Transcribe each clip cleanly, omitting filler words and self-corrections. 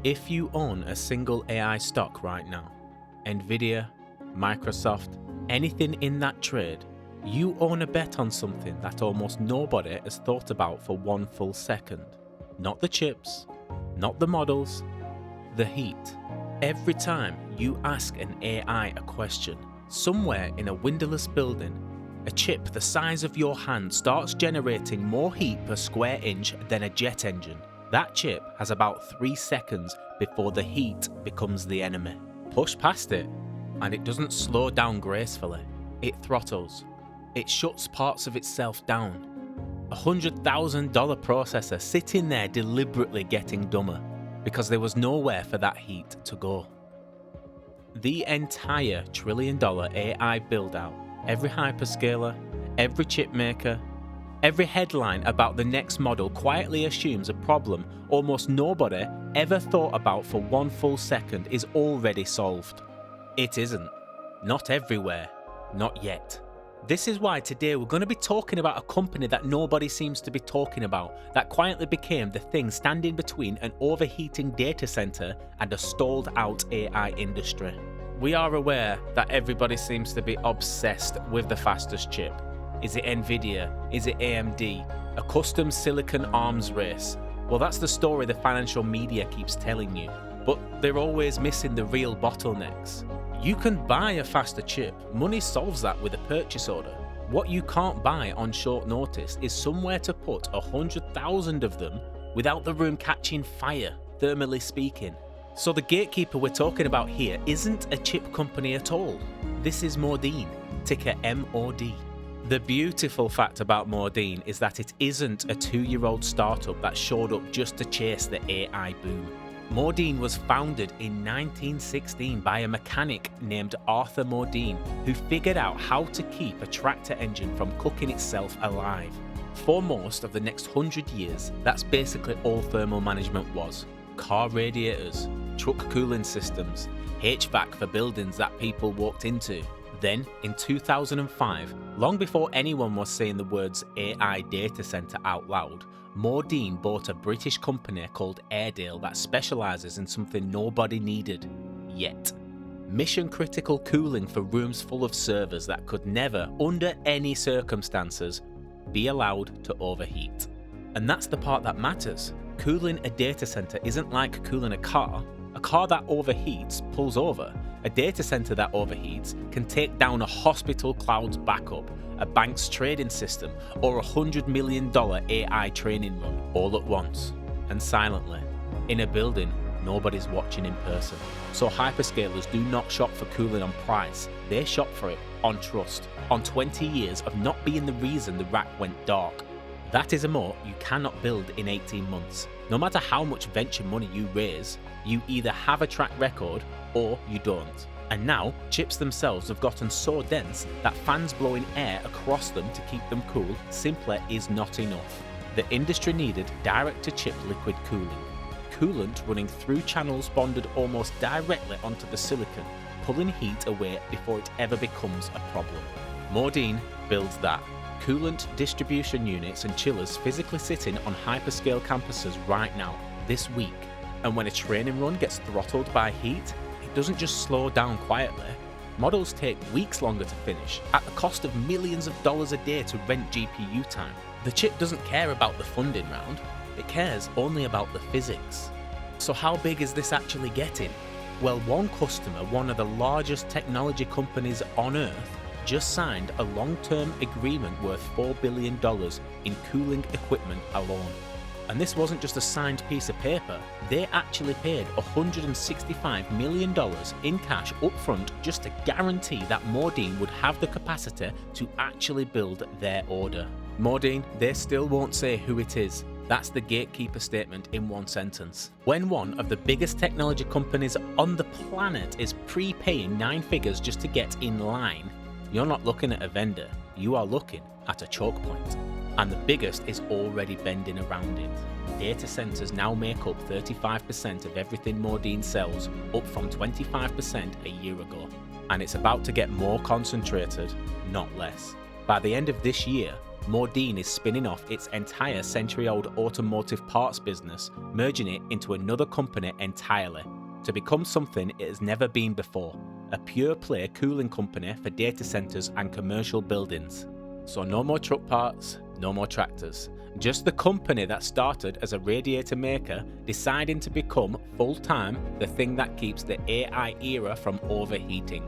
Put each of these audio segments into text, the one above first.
If you own a single AI stock right now, Nvidia, Microsoft, anything in that trade, you own a bet on something that almost nobody has thought about for one full second. Not the chips, not the models, the heat. Every time you ask an AI a question, somewhere in a windowless building, a chip the size of your hand starts generating more heat per square inch than a jet engine. That chip has about 3 seconds before the heat becomes the enemy. Push past it, and it doesn't slow down gracefully. It throttles. It shuts parts of itself down. $100,000 processor sitting there deliberately getting dumber because there was nowhere for that heat to go. The entire $1 trillion AI build-out, every hyperscaler, every chip maker, every headline about the next model quietly assumes a problem almost nobody ever thought about for one full second is already solved. It isn't. Not everywhere. Not yet. This is why today we're going to be talking about a company that nobody seems to be talking about, that quietly became the thing standing between an overheating data center and a stalled out AI industry. We are aware that everybody seems to be obsessed with the fastest chip. Is it Nvidia? Is it AMD? A custom silicon arms race? Well, that's the story the financial media keeps telling you, but they're always missing the real bottlenecks. You can buy a faster chip. Money solves that with a purchase order. What you can't buy on short notice is somewhere to put 100,000 of them without the room catching fire, thermally speaking. So the gatekeeper we're talking about here isn't a chip company at all. This is Modine, ticker MOD. The beautiful fact about Modine is that it isn't a 2-year-old startup that showed up just to chase the AI boom. Modine was founded in 1916 by a mechanic named Arthur Modine, who figured out how to keep a tractor engine from cooking itself alive. For most of the next 100 years, that's basically all thermal management was. Car radiators, truck cooling systems, HVAC for buildings that people walked into. Then, in 2005, long before anyone was saying the words AI data center out loud, Modine bought a British company called Airedale that specialises in something nobody needed yet. Mission critical cooling for rooms full of servers that could never, under any circumstances, be allowed to overheat. And that's the part that matters. Cooling a data center isn't like cooling a car. A car that overheats pulls over. A data center that overheats can take down a hospital cloud's backup, a bank's trading system, or $100 million AI training run all at once and silently in a building nobody's watching in person. So hyperscalers do not shop for cooling on price, they shop for it on trust, on 20 years of not being the reason the rack went dark. That is a moat you cannot build in 18 months. No matter how much venture money you raise, you either have a track record or you don't. And now, chips themselves have gotten so dense that fans blowing air across them to keep them cool simply is not enough. The industry needed direct-to-chip liquid cooling. Coolant running through channels bonded almost directly onto the silicon, pulling heat away before it ever becomes a problem. Modine builds that. Coolant distribution units and chillers physically sitting on hyperscale campuses right now, this week. And when a training run gets throttled by heat, it doesn't just slow down quietly. Models take weeks longer to finish, at the cost of millions of dollars a day to rent GPU time. The chip doesn't care about the funding round, it cares only about the physics. So how big is this actually getting? Well, one customer, one of the largest technology companies on Earth, just signed a long-term agreement worth $4 billion in cooling equipment alone. And this wasn't just a signed piece of paper, they actually paid $165 million in cash upfront just to guarantee that Modine would have the capacity to actually build their order. Modine, they still won't say who it is. That's the gatekeeper statement in one sentence. When one of the biggest technology companies on the planet is prepaying 9 figures just to get in line, you're not looking at a vendor, you are looking at a choke point. And the biggest is already bending around it. Data centers now make up 35% of everything Modine sells, up from 25% a year ago. And it's about to get more concentrated, not less. By the end of this year, Modine is spinning off its entire century-old automotive parts business, merging it into another company entirely, to become something it has never been before, a pure-play cooling company for data centers and commercial buildings. So no more truck parts, no more tractors. Just the company that started as a radiator maker deciding to become full-time the thing that keeps the AI era from overheating.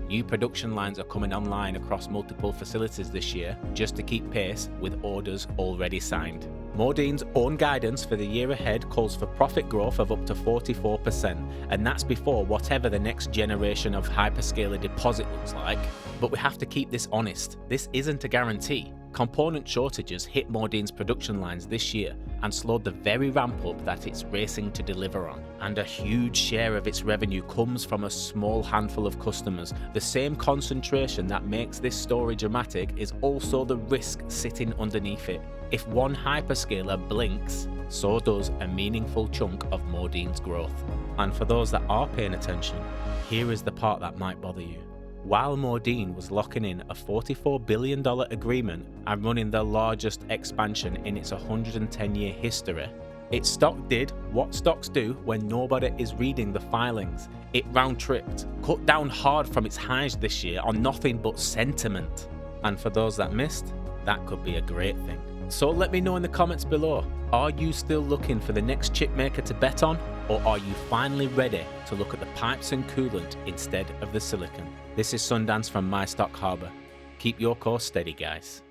New production lines are coming online across multiple facilities this year just to keep pace with orders already signed. Modine's own guidance for the year ahead calls for profit growth of up to 44%, and that's before whatever the next generation of hyperscaler deposit looks like. But we have to keep this honest. This isn't a guarantee. Component shortages hit Modine's production lines this year and slowed the very ramp up that it's racing to deliver on. And a huge share of its revenue comes from a small handful of customers. The same concentration that makes this story dramatic is also the risk sitting underneath it. If one hyperscaler blinks, so does a meaningful chunk of Modine's growth. And for those that are paying attention, here is the part that might bother you. While Modine was locking in a $44 billion agreement and running the largest expansion in its 110-year history, its stock did what stocks do when nobody is reading the filings. It round-tripped, cut down hard from its highs this year on nothing but sentiment. And for those that missed, that could be a great thing. So let me know in the comments below, are you still looking for the next chip maker to bet on, or are you finally ready to look at the pipes and coolant instead of the silicon? This is Sundance from My Stock Harbor. Keep your course steady, guys.